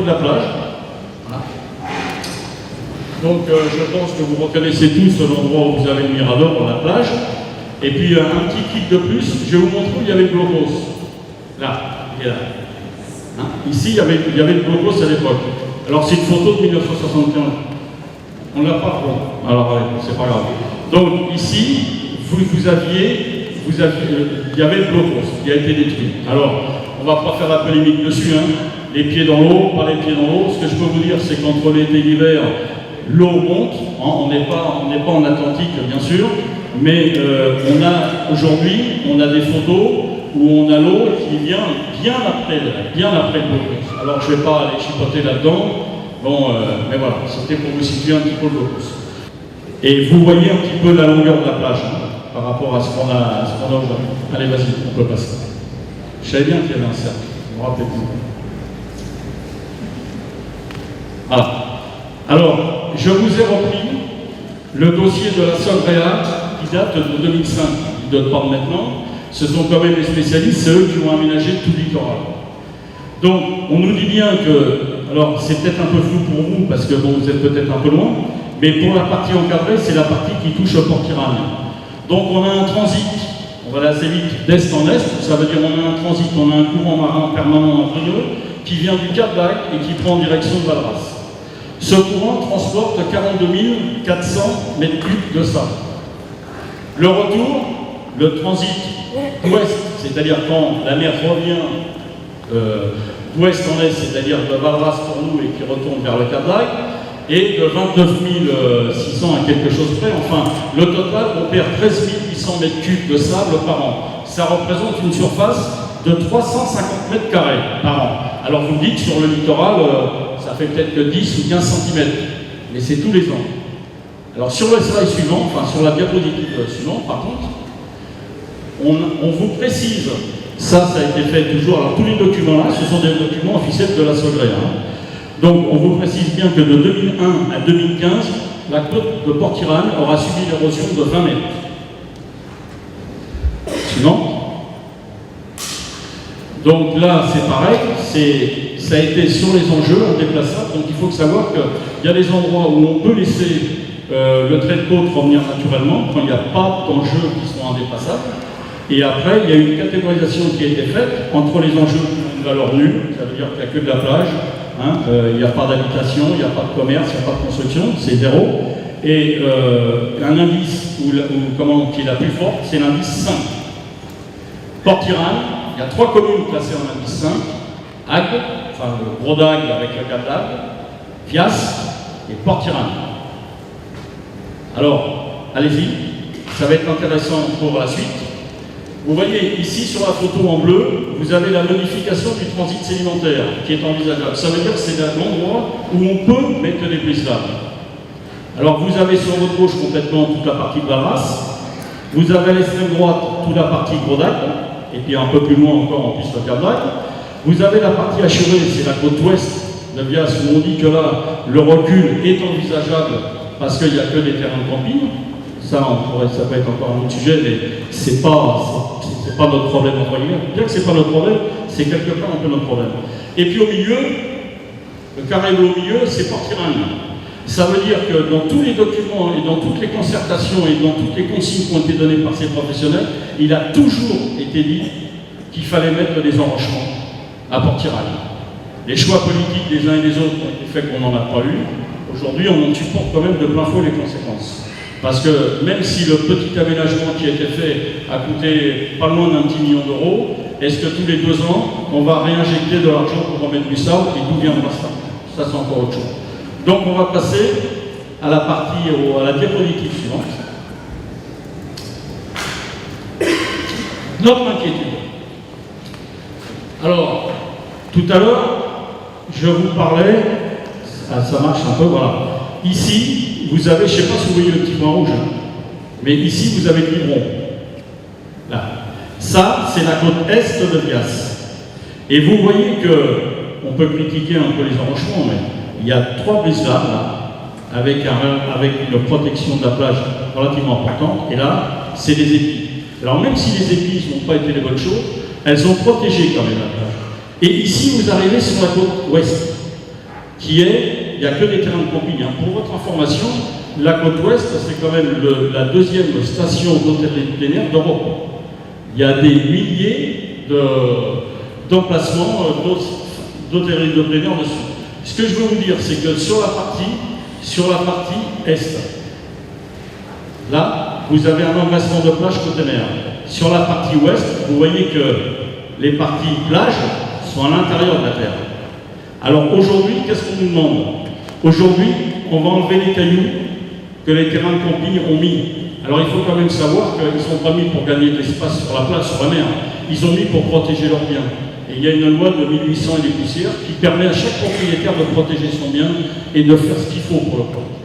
de la plage. Voilà. Donc je pense que vous reconnaissez tous l'endroit où vous avez le mirador dans la plage. Et puis un petit clic de plus, je vais vous montrer où il y avait le blocos. Là, il est là. Hein, ici, il y avait le blocos à l'époque. Alors c'est une photo de 1975. On ne l'a pas, bon. Alors c'est pas grave. Donc ici, il y avait le blocos qui a été détruit. Alors, on ne va pas faire la polémique dessus, hein. Les pieds dans l'eau, pas les pieds dans l'eau. Ce que je peux vous dire, c'est qu'entre l'été et l'hiver, l'eau monte. Hein, on n'est pas en Atlantique, bien sûr, mais aujourd'hui, on a des photos où on a l'eau qui vient bien après le blocos. Alors, je ne vais pas aller chipoter là-dedans. Bon, mais voilà, c'était pour vous situer un petit peu le blocos. Et vous voyez un petit peu la longueur de la plage, hein, par rapport à ce qu'on a aujourd'hui. Allez, vas-y, on peut passer. Je savais bien qu'il y avait un cercle, vous me rappelez plus. Ah. Alors, je vous ai repris le dossier de la Solréal qui date de 2005, qui ne date pas de maintenant. Ce sont quand même les spécialistes, c'est eux qui ont aménagé tout le littoral. Donc, on nous dit bien que, alors c'est peut-être un peu flou pour vous, parce que bon, vous êtes peut-être un peu loin, mais pour la partie encadrée, c'est la partie qui touche au port iranien. Donc on a un transit, on va aller assez vite, d'est en est, ça veut dire on a un transit, on a un courant marin permanent entre eux, qui vient du Cap d'Agde et qui prend en direction de Valras. Ce courant transporte 42 400 mètres cubes de sable. Le retour, le transit ouest, c'est-à-dire quand la mer revient d'ouest en est, c'est-à-dire de Valras pour nous et qui retourne vers le Cap d'Agde, et de 29 600 à quelque chose près. Enfin, le total, on perd 13 800 mètres cubes de sable par an. Ça représente une surface de 350 mètres carrés par an. Alors vous me dites, sur le littoral, ça fait peut-être que 10 ou 15 cm, mais c'est tous les ans. Alors sur le slide suivant, enfin sur la diapositive suivante, par contre, on vous précise, ça a été fait toujours, alors tous les documents là, ce sont des documents officiels de la Solréal. Hein. Donc, on vous précise bien que de 2001 à 2015, la côte de Port-Iran aura subi l'érosion de 20 mètres. Suivant. Donc là, c'est pareil, ça a été sur les enjeux indéplaçables. Donc, il faut savoir qu'il y a des endroits où on peut laisser le trait de côte revenir naturellement, quand il n'y a pas d'enjeux qui sont indéplaçables. Et après, il y a une catégorisation qui a été faite entre les enjeux qui ont une valeur nulle, ça veut dire qu'il n'y a que de la plage. Il n'y a pas d'habitation, il n'y a pas de commerce, il n'y a pas de construction, c'est zéro. Et un indice qui est la plus forte, c'est l'indice 5. Port-Iran, il y a 3 communes classées en indice 5. Agde, enfin le gros d'Agde avec le Cap d'Agde, Fias et Port-Iran. Alors, allez-y, ça va être intéressant pour la suite. Vous voyez ici sur la photo en bleu, vous avez la modification du transit sédimentaire qui est envisageable. Ça veut dire que c'est l'endroit où on peut mettre des prises d'âme. Alors vous avez sur votre gauche complètement toute la partie de Valras, vous avez à l'extrême droite toute la partie Gros d'Agde, et puis un peu plus loin encore en plus le Cap d'Agde. Vous avez la partie Achurée, c'est la côte ouest de Vias, où on dit que là, le recul est envisageable parce qu'il n'y a que des terrains de camping. Ça peut être encore un autre sujet, mais c'est pas notre problème entre guillemets. Bien que c'est pas notre problème, c'est quelque part un peu notre problème. Et puis au milieu, le carré bleu au milieu, c'est Port-Iran. Ça veut dire que dans tous les documents et dans toutes les concertations et dans toutes les consignes qui ont été données par ces professionnels, il a toujours été dit qu'il fallait mettre des enrochements à Port-Iran. Les choix politiques des uns et des autres ont été faits qu'on n'en a pas eu. Aujourd'hui, on en supporte quand même de plein fouet les conséquences. Parce que même si le petit aménagement qui a été fait a coûté pas loin d'1 petit million d'euros, est-ce que tous les 2 ans, on va réinjecter de l'argent pour remettre du sable et d'où viendra ça? Ça, c'est encore autre chose. Donc, on va passer à la à la diapositive suivante. Notre inquiétude. Alors, tout à l'heure, je vous parlais, ça marche un peu, voilà. Ici, vous avez, je ne sais pas si vous voyez le petit point rouge, mais ici, vous avez le Livron. Là. Ça, c'est la côte est de Vias. Et vous voyez que, on peut critiquer un peu les enrochements, mais il y a 3 brises là, avec une protection de la plage relativement importante, et là, c'est des épis. Alors même si les épis n'ont pas été les bonnes choses, elles ont protégé quand même la plage. Et ici, vous arrivez sur la côte ouest. il n'y a que des terrains de camping. Hein. Pour votre information, la côte ouest, c'est quand même la deuxième station d'hôtellerie de plein air d'Europe. Il y a des milliers d'emplacements d'hôtellerie de plein air dessus. Ce que je veux vous dire, c'est que sur la partie est, là, vous avez un emplacement de plage côté mer. Sur la partie ouest, vous voyez que les parties plages sont à l'intérieur de la terre. Alors aujourd'hui, qu'est-ce qu'on nous demande? Aujourd'hui, on va enlever les cailloux que les terrains de camping ont mis. Alors il faut quand même savoir qu'ils ne sont pas mis pour gagner de l'espace sur la plage, sur la mer. Ils ont mis pour protéger leurs biens. Et il y a une loi de 1800 et des poussières qui permet à chaque propriétaire de protéger son bien et de faire ce qu'il faut pour le protéger.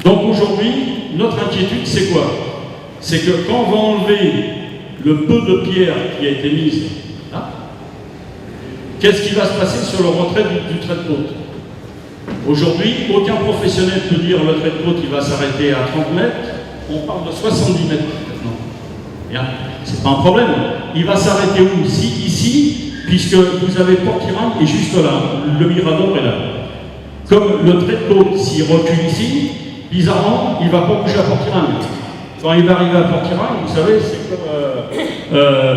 Donc aujourd'hui, notre inquiétude, c'est quoi? C'est que quand on va enlever le peu de pierre qui a été mise là, qu'est-ce qui va se passer sur le retrait du trait de côte? Aujourd'hui, aucun professionnel peut dire le trait de côte il va s'arrêter à 30 mètres, on parle de 70 mètres maintenant. C'est pas un problème. Il va s'arrêter où? Ici, puisque vous avez Port-Iran et juste là, le Mirador est là. Comme le trait de côte, s'il recule ici, bizarrement, il ne va pas bouger à Port-Iran. Quand il va arriver à Port-Iran, vous savez, c'est comme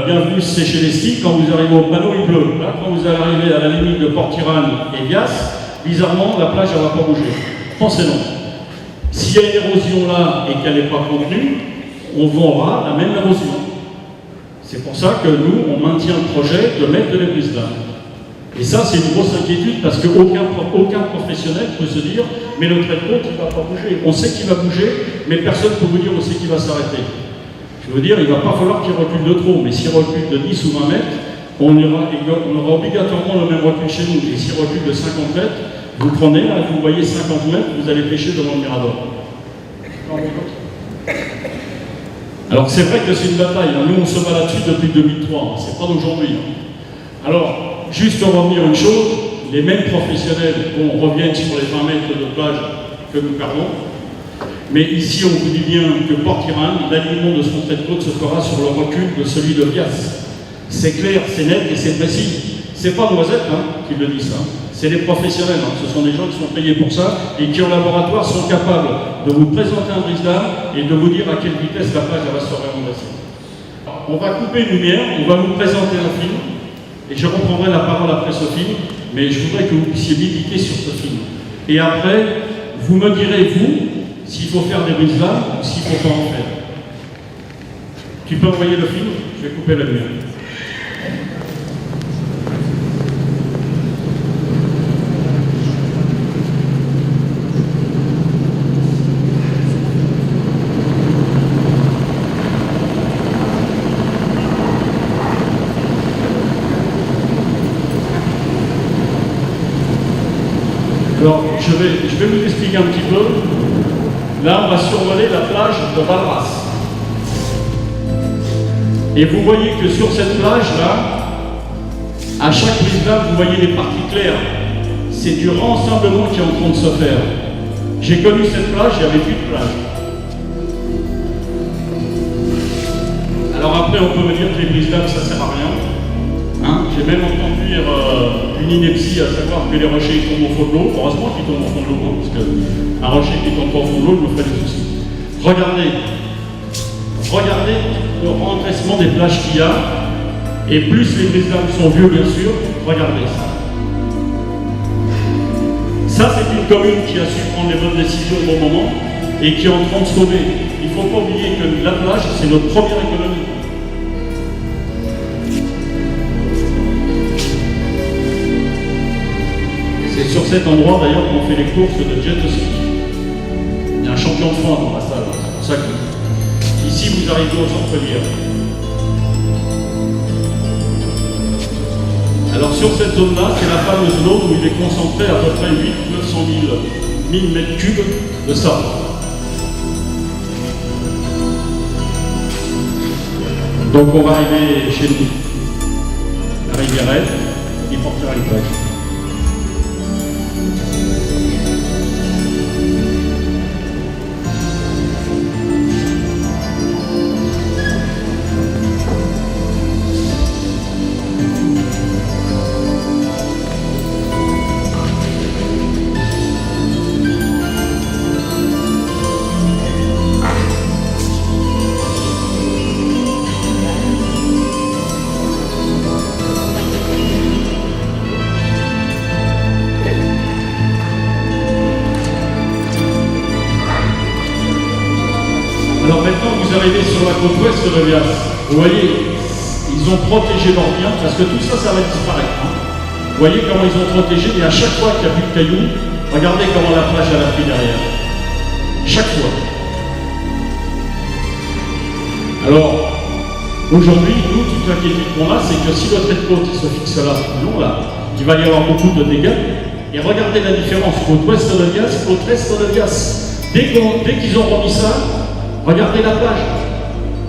bienvenue c'est chez les skis, quand vous arrivez au panneau, il pleut. Là, quand vous allez arriver à la limite de Port-Iran et Bias, bizarrement, la plage, elle ne va pas bouger. Pensez-donc. S'il y a une érosion là et qu'elle n'est pas contenue, on aura la même érosion. C'est pour ça que nous, on maintient le projet de mettre de l'église là. Et ça, c'est une grosse inquiétude parce qu'aucun professionnel peut se dire « mais le trait de côte, il ne va pas bouger ». On sait qu'il va bouger, mais personne ne peut vous dire où c'est qu'il va s'arrêter. Je veux dire, il ne va pas falloir qu'il recule de trop, mais s'il recule de 10 ou 20 mètres, on aura obligatoirement le même recul chez nous. Et s'il recule de 50 mètres, vous prenez, là, vous voyez 50 mètres, vous allez pêcher devant le Mirador. Alors c'est vrai que c'est une bataille, hein. Nous on se bat là-dessus depuis 2003, c'est pas d'aujourd'hui. Alors, juste pour revenir une chose, les mêmes professionnels reviennent sur les 20 mètres de plage que nous perdons, mais ici on vous dit bien que Port-Iran, l'alignement de son trait de côte se fera sur le recul de celui de Bias. C'est clair, c'est net et c'est précis. C'est pas Noisette hein, qui le dit ça. C'est les professionnels, hein. Ce sont des gens qui sont payés pour ça et qui en laboratoire sont capables de vous présenter un brise-lames et de vous dire à quelle vitesse la plage va se réinonder. On va couper une lumière, on va vous présenter un film et je reprendrai la parole après ce film, mais je voudrais que vous puissiez méditer sur ce film. Et après, vous me direz, vous, s'il faut faire des brise-lames ou s'il ne faut pas en faire. Tu peux envoyer le film? Je vais couper la lumière. Alors, je vais vous expliquer un petit peu. Là, on va survoler la plage de Valras. Et vous voyez que sur cette plage-là, à chaque brise-lames, vous voyez les parties claires. C'est du rassemblement qui est en train de se faire. J'ai connu cette plage, il n'y avait plus de plage. Alors après, on peut me dire que les brise-lames, ça ne sert à rien. Hein, j'ai même entendu une ineptie à savoir que les rochers tombent au fond de l'eau. Heureusement qu'ils tombent au fond de l'eau, parce qu'un rocher qui tombe pas au fond de l'eau, il me ferait des soucis. Regardez le rentrissement des plages qu'il y a, et plus les brise-lames sont vieux, bien sûr, regardez ça. Ça, c'est une commune qui a su prendre les bonnes décisions au bon moment et qui est en train de sauver. Il ne faut pas oublier que la plage, c'est notre première économie. C'est sur cet endroit d'ailleurs qu'on fait les courses de jet ski. Il y a un champion de France dans la salle, c'est pour ça que ici vous arrivez aux Centre-Lièvre. Alors sur cette zone-là, c'est la fameuse zone où il est concentré à peu près 900 000 mètres cubes de sable. Donc on va arriver chez nous, la rivière et portera une plage. vous arrivez sur la côte ouest de Vias, vous voyez, ils ont protégé leur bien, parce que tout ça, ça va disparaître. Hein. Vous voyez comment ils ont protégé, mais à chaque fois qu'il n'y a plus de cailloux, regardez comment la plage a pris derrière. Chaque fois. Alors, aujourd'hui, nous, toute l'inquiétude qu'on a, c'est que si le trait de côte se fixe là, non là, il va y avoir beaucoup de dégâts. Et regardez la différence, côte ouest de Vias, côte est de Vias. Dès qu'ils ont remis ça, regardez la plage.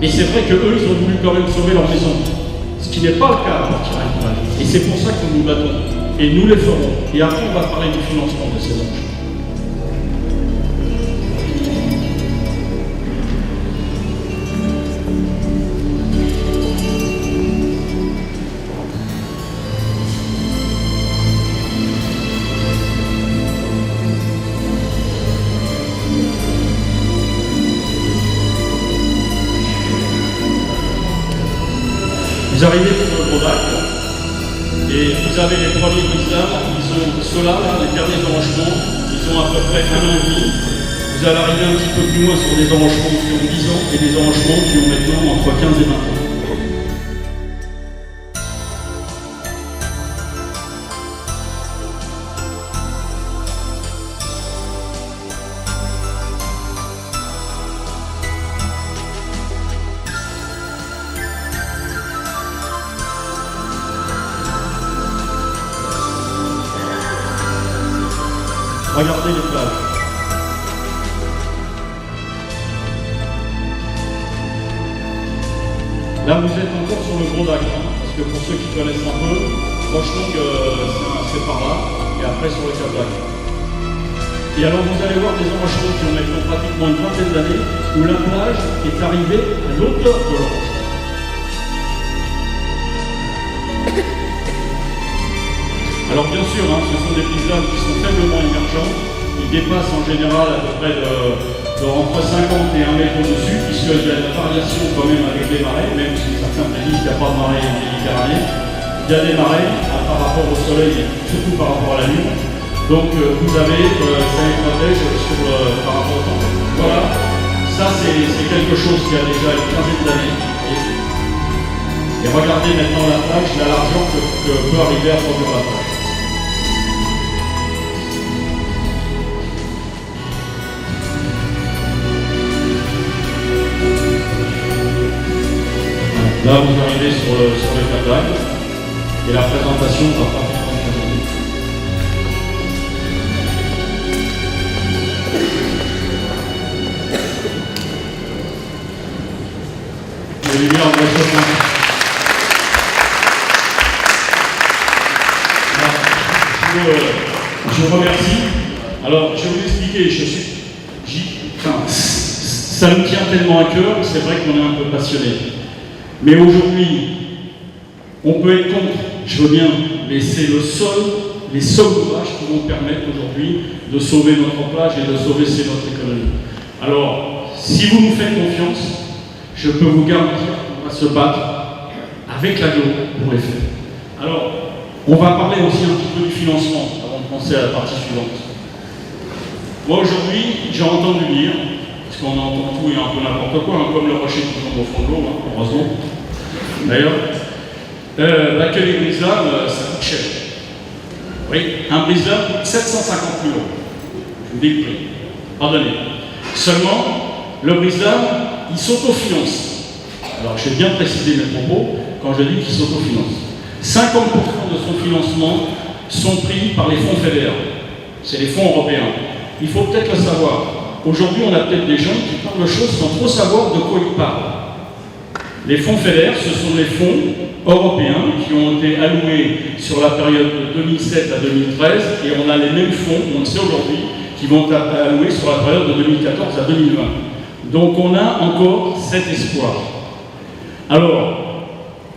Et c'est vrai qu'eux, ils ont voulu quand même sauver leur maison. Ce qui n'est pas le cas pour tirer une plage. Et c'est pour ça que nous nous battons. Et nous les ferons. Et après, on va parler du financement de ces enjeux. Vous arrivez sur le Gros Lac et vous avez les premiers brisables, ils ont ceux-là, les derniers enrochements, ils ont à peu près 1 an et demi. Vous allez arriver un petit peu plus loin sur des enrochements qui ont 10 ans et des enrochements qui ont maintenant entre 15 et 20 ans. Regardez les plages. Là, vous êtes encore sur le Gros Lac, hein, parce que pour ceux qui connaissent un peu, Roche-Longue, c'est par là, et après sur le Cap Lac. Et alors, vous allez voir des enrochements qui ont maintenant pratiquement une vingtaine d'années, où la plage est arrivée à l'auteur de l'enrochement. Alors bien sûr, hein, ce sont des paysages qui sont faiblement émergents, ils dépassent en général à peu près entre 50 et 1 mètre au-dessus, puisqu'il y a une variation quand même avec les marées, même si certains disent qu'il n'y a pas de marée en Méditerranée. Il y a des marées par rapport au soleil et surtout par rapport à la lune. Donc vous avez, ça les protège par rapport au temps. Voilà, ça c'est quelque chose qui a déjà une quinzaine d'années. Et regardez maintenant la plage, la largeur que peut arriver à produire la plage. Là, vous arrivez sur le Cap Lac et la présentation va pratiquement terminer. Les lumières en réchauffement. Je vous remercie. Alors, je vais vous expliquer. Ça me tient tellement à cœur, c'est vrai qu'on est un peu passionné. Mais aujourd'hui, on peut être contre, je veux bien, mais c'est les seuls ouvrages qui vont permettre aujourd'hui de sauver notre plage et de sauver notre économie. Alors, si vous nous faites confiance, je peux vous garantir qu'on va se battre avec l'aglo pour les faire. Alors, on va parler aussi un petit peu du financement avant de penser à la partie suivante. Moi aujourd'hui, j'ai entendu dire, parce qu'on entend tout et un peu n'importe quoi, hein, comme le rocher qui tombe au fond de l'eau, hein, heureusement. D'ailleurs, que les brisables, ça coûte cher. Oui, un brisable coûte 750 000 €. Je vous dis le prix. Pardonnez. Seulement, le brisable, il s'autofinance. Alors, j'ai bien précisé mes propos quand je dis qu'il s'autofinance. 50% de son financement sont pris par les fonds FEDER. C'est les fonds européens. Il faut peut-être le savoir. Aujourd'hui, on a peut-être des gens qui parlent de choses sans trop savoir de quoi ils parlent. Les fonds FEDER, ce sont les fonds européens qui ont été alloués sur la période de 2007 à 2013 et on a les mêmes fonds, on le sait aujourd'hui, qui vont être alloués sur la période de 2014 à 2020. Donc on a encore cet espoir. Alors,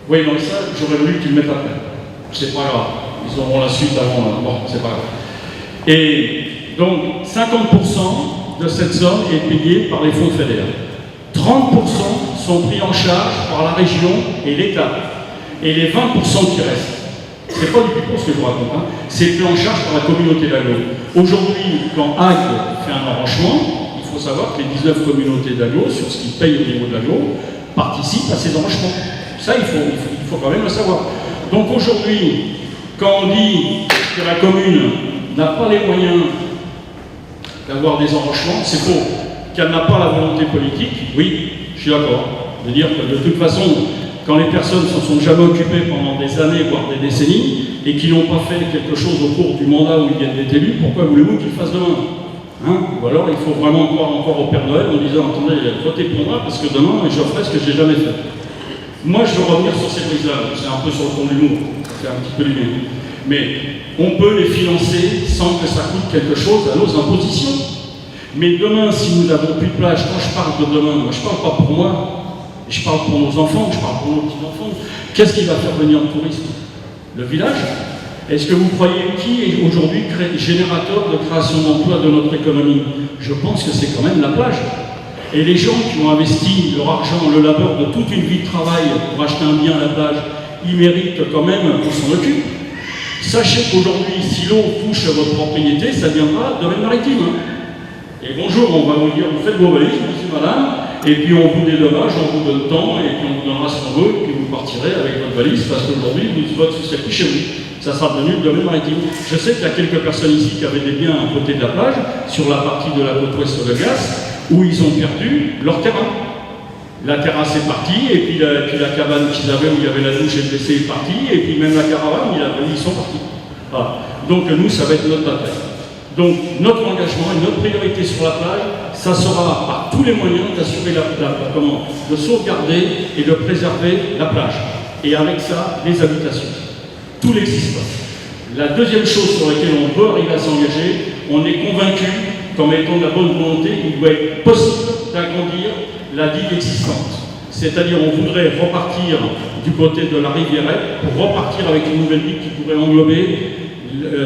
oui, non, ça, j'aurais voulu qu'ils le mettent après. C'est pas grave, ils auront la suite avant, là. Bon, c'est pas grave. Et donc, 50% de cette somme est payée par les fonds FEDER. 30% sont pris en charge par la région et l'État. Et les 20% qui restent, c'est pas du tout ce que je vous raconte, hein, c'est pris en charge par la communauté d'agglo. Aujourd'hui, quand Hague fait un enrochement, il faut savoir que les 19 communautés d'agglo, sur ce qu'ils payent au niveau de l'agglo, participent à ces enrichements. Ça, il faut quand même le savoir. Donc aujourd'hui, quand on dit que la commune n'a pas les moyens d'avoir des enrichements, c'est faux. Qu'elle n'a pas la volonté politique, oui, je suis d'accord. De dire que de toute façon, quand les personnes ne se sont jamais occupées pendant des années, voire des décennies, et qui n'ont pas fait quelque chose au cours du mandat où ils viennent d'être élus, pourquoi voulez-vous qu'ils fassent demain? Ou alors il faut vraiment croire encore au Père Noël en disant, attendez, votez pour moi parce que demain je ferai ce que je n'ai jamais fait. Moi je veux revenir sur ces prises-là, c'est un peu sur le ton de l'humour, c'est un petit peu du bien. Mais on peut les financer sans que ça coûte quelque chose à nos impositions. Mais demain, si nous n'avons plus de plage, quand je parle de demain, moi je ne parle pas pour moi, je parle pour nos enfants, je parle pour nos petits-enfants. Qu'est-ce qui va faire venir le tourisme? Le village? Est-ce que vous croyez qui est aujourd'hui générateur de création d'emplois de notre économie? Je pense que c'est quand même la plage. Et les gens qui ont investi leur argent, le labeur de toute une vie de travail pour acheter un bien à la plage, ils méritent quand même qu'on s'en occupe. Sachez qu'aujourd'hui, si l'eau touche votre propriété, ça viendra de domaine maritime. Et bonjour, on va vous dire, vous faites vos valises, monsieur, madame, et puis on vous dédommage, on vous donne temps, et puis on vous donnera ce qu'on veut, et puis vous partirez avec votre valise, parce qu'aujourd'hui, votre société chez vous. Ça sera devenu le domaine maritime. Je sais qu'il y a quelques personnes ici qui avaient des biens à côté de la plage, sur la partie de la côte ouest de Glace, où ils ont perdu leur terrain. La terrasse est partie, et puis la cabane qu'ils avaient où il y avait la douche et le WC est partie, et puis même la caravane, ils sont partis. Voilà. Donc nous, ça va être notre bataille. Donc notre engagement et notre priorité sur la plage, ça sera par tous les moyens d'assurer de sauvegarder et de préserver la plage. Et avec ça, les habitations. Tous les espaces. La deuxième chose sur laquelle on peut arriver à s'engager, on est convaincu, comme étant de la bonne volonté, il doit être possible d'agrandir la digue existante. C'est-à-dire on voudrait repartir du côté de la Rivierette pour repartir avec une nouvelle digue qui pourrait englober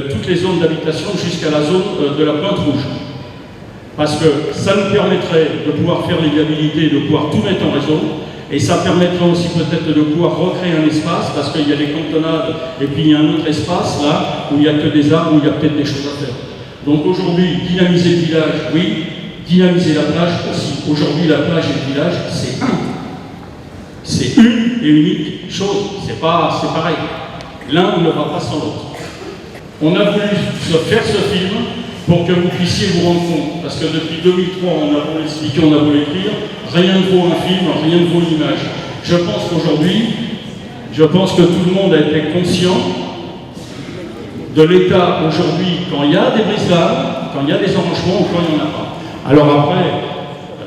toutes les zones d'habitation jusqu'à la zone de la Pointe Rouge. Parce que ça nous permettrait de pouvoir faire les viabilités, de pouvoir tout mettre en réseau, et ça permettrait aussi peut-être de pouvoir recréer un espace, parce qu'il y a des cantonades, et puis il y a un autre espace là, où il n'y a que des arbres, où il y a peut-être des choses à faire. Donc aujourd'hui, dynamiser le village, oui, dynamiser la plage aussi. Aujourd'hui, la plage et le village, c'est un. C'est une et unique chose, c'est pareil. L'un ne va pas sans l'autre. On a voulu faire ce film pour que vous puissiez vous rendre compte, parce que depuis 2003, on a voulu expliquer, on a voulu écrire, rien ne vaut un film, rien ne vaut une image. Je pense que tout le monde a été conscient de l'état aujourd'hui, quand il y a des brise-lames, quand il y a des embranchements ou quand il n'y en a pas. Alors après,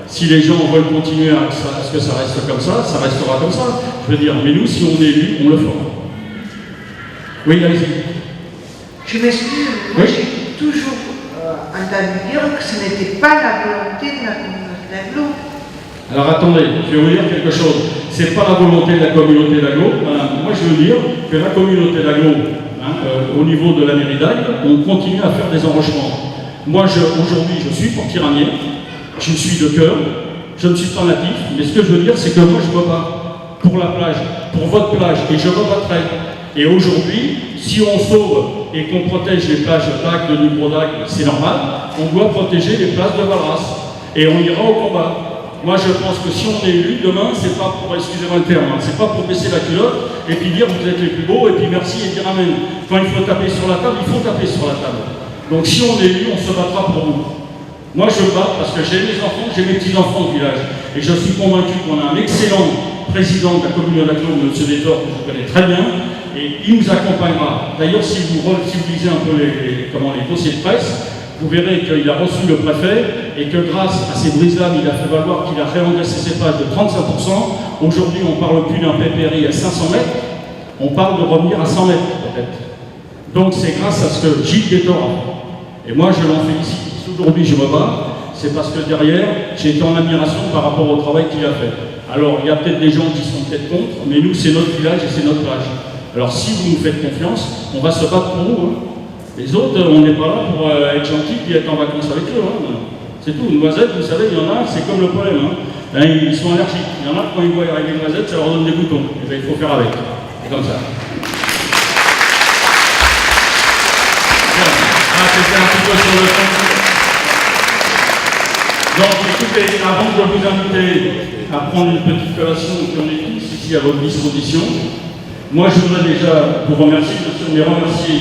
si les gens veulent continuer à ce que ça reste comme ça restera comme ça. Je veux dire, mais nous, si on est élus, on le fera. Oui, allez-y. Je m'excuse, moi j'ai toujours entendu dire que ce n'était pas la volonté de la communauté d'agglo. Alors attendez, je vais vous dire quelque chose. C'est pas la volonté de la communauté d'agglo. Moi je veux dire que la communauté d'agglo, au niveau de la mairie d'Agde, on continue à faire des enrochements. Moi aujourd'hui je suis portiranier, je suis de cœur, je ne suis pas natif, mais ce que je veux dire c'est que moi je me bats pour la plage, pour votre plage, et je me battrai. Et aujourd'hui, si on sauve et qu'on protège les plages d'Agde, de Nubro-d'Agde, c'est normal, on doit protéger les plages de Valras. Et on ira au combat. Moi je pense que si on est élu, demain, c'est pas pour, excusez-moi le terme, c'est pas pour baisser la culotte et puis dire vous êtes les plus beaux et puis merci et dire amen. Quand il faut taper sur la table, il faut taper sur la table. Donc si on est élu, on se battra pour vous. Moi je me bats parce que j'ai mes enfants, j'ai mes petits-enfants du village. Et je suis convaincu qu'on a un excellent président de la commune d'Aglo, M. Détor, que je connais très bien, et il nous accompagnera. D'ailleurs, si vous lisez un peu les dossiers de presse, vous verrez qu'il a reçu le préfet et que grâce à ces brises-lames, il a fait valoir qu'il a réengraissé ses pages de 35%. Aujourd'hui, on ne parle plus d'un PPRI à 500 mètres, on parle de revenir à 100 mètres peut-être. Donc c'est grâce à ce que Gilles Détor a fait. Et moi, je l'en félicite. Si aujourd'hui je me bats, c'est parce que derrière, j'ai été en admiration par rapport au travail qu'il a fait. Alors, il y a peut-être des gens qui sont peut-être contre, mais nous, c'est notre village et c'est notre plage. Alors, si vous nous faites confiance, on va se battre pour vous. Les autres, on n'est pas là pour être gentil et être en vacances avec eux. C'est tout. Une noisette, vous savez, il y en a, c'est comme le pollen. Ils sont allergiques. Il y en a, quand ils voient arriver les noisettes, ça leur donne des boutons. Et bien, il faut faire avec. C'est comme ça. C'était un petit peu sur le fond. Donc écoutez, avant de vous inviter à prendre une petite collation qu'on est tous ici à votre disposition, moi je voudrais déjà vous remercier, bien sûr, mais remercier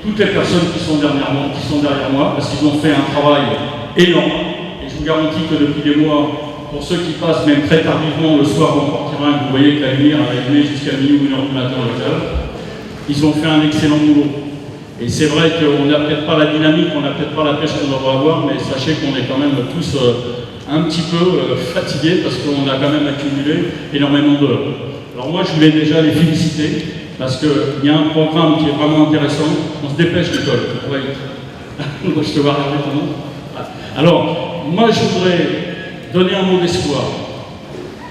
toutes les personnes qui sont derrière moi, parce qu'ils ont fait un travail énorme. Et je vous garantis que depuis des mois, pour ceux qui passent même très tardivement le soir dans Port-Tirin, vous voyez que la lumière a allumé jusqu'à minuit ou 1h du matin au local, ils ont fait un excellent boulot. Et c'est vrai qu'on n'a peut-être pas la dynamique, on n'a peut-être pas la pêche qu'on devrait avoir, mais sachez qu'on est quand même tous un petit peu fatigués parce qu'on a quand même accumulé énormément d'heures. Alors moi, je voulais déjà les féliciter parce qu'il y a un programme qui est vraiment intéressant. On se dépêche, Nicole. Ouais. Je te vois regarder ton nom. Alors, moi, je voudrais donner un mot d'espoir.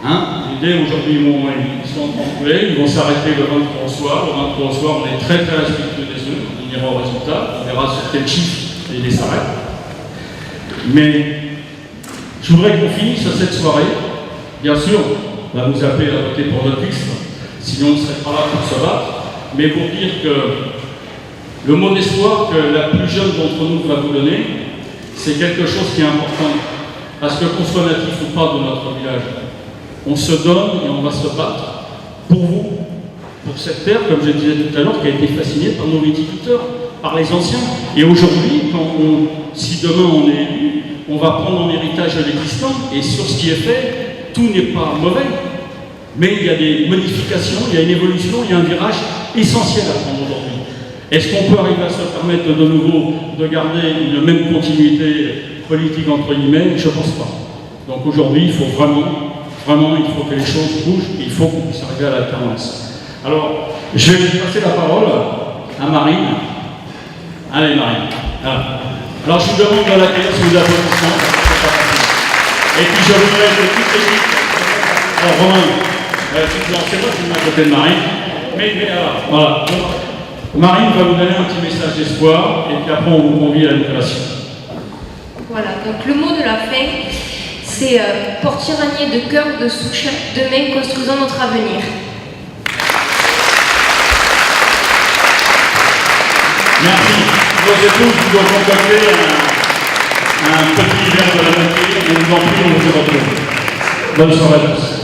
Hein, l'idée, aujourd'hui, ils sont en train de couler, ils vont s'arrêter le 23 au soir. Le 23 au soir, on est très très respectueux des œufs. On ira au résultat, on verra sur quel chiffre et les s'arrête. Mais je voudrais qu'on finisse cette soirée. Bien sûr, on va vous appeler à voter pour notre liste, sinon on ne serait pas là pour se battre. Mais pour dire que le mot d'espoir que la plus jeune d'entre nous va vous donner, c'est quelque chose qui est important. Parce que qu'on soit natif ou pas de notre village, on se donne et on va se battre pour vous, pour cette terre, comme je disais tout à l'heure, qui a été fascinée par nos viticulteurs, par les anciens. Et aujourd'hui, si demain on est élu, on va prendre en héritage l'existant, et sur ce qui est fait, tout n'est pas mauvais. Mais il y a des modifications, il y a une évolution, il y a un virage essentiel à prendre aujourd'hui. Est-ce qu'on peut arriver à se permettre de nouveau de garder une même continuité politique entre guillemets? Je ne pense pas. Donc aujourd'hui, il faut vraiment, il faut que les choses bougent, et il faut qu'on puisse arriver à l'alternance. Alors, je vais passer la parole à Marine. Allez Marine. Ah. Alors je vous demande de l'accueillir sous les applaudissements. Et puis je voudrais que toute l'équipe. Alors Romain, c'est moi qui me mets à côté de Marine. Mais alors, voilà. Marine va vous donner un petit message d'espoir, et puis après on vous convie à la collation. Voilà, donc le mot de la fin, c'est Port-Tiranier de cœur, de souche, demain construisons notre avenir. Merci. Vos épouses vous ont concocté un petit verre de la nature, et nous en prions, on vous retrouve. Bonne soirée à tous.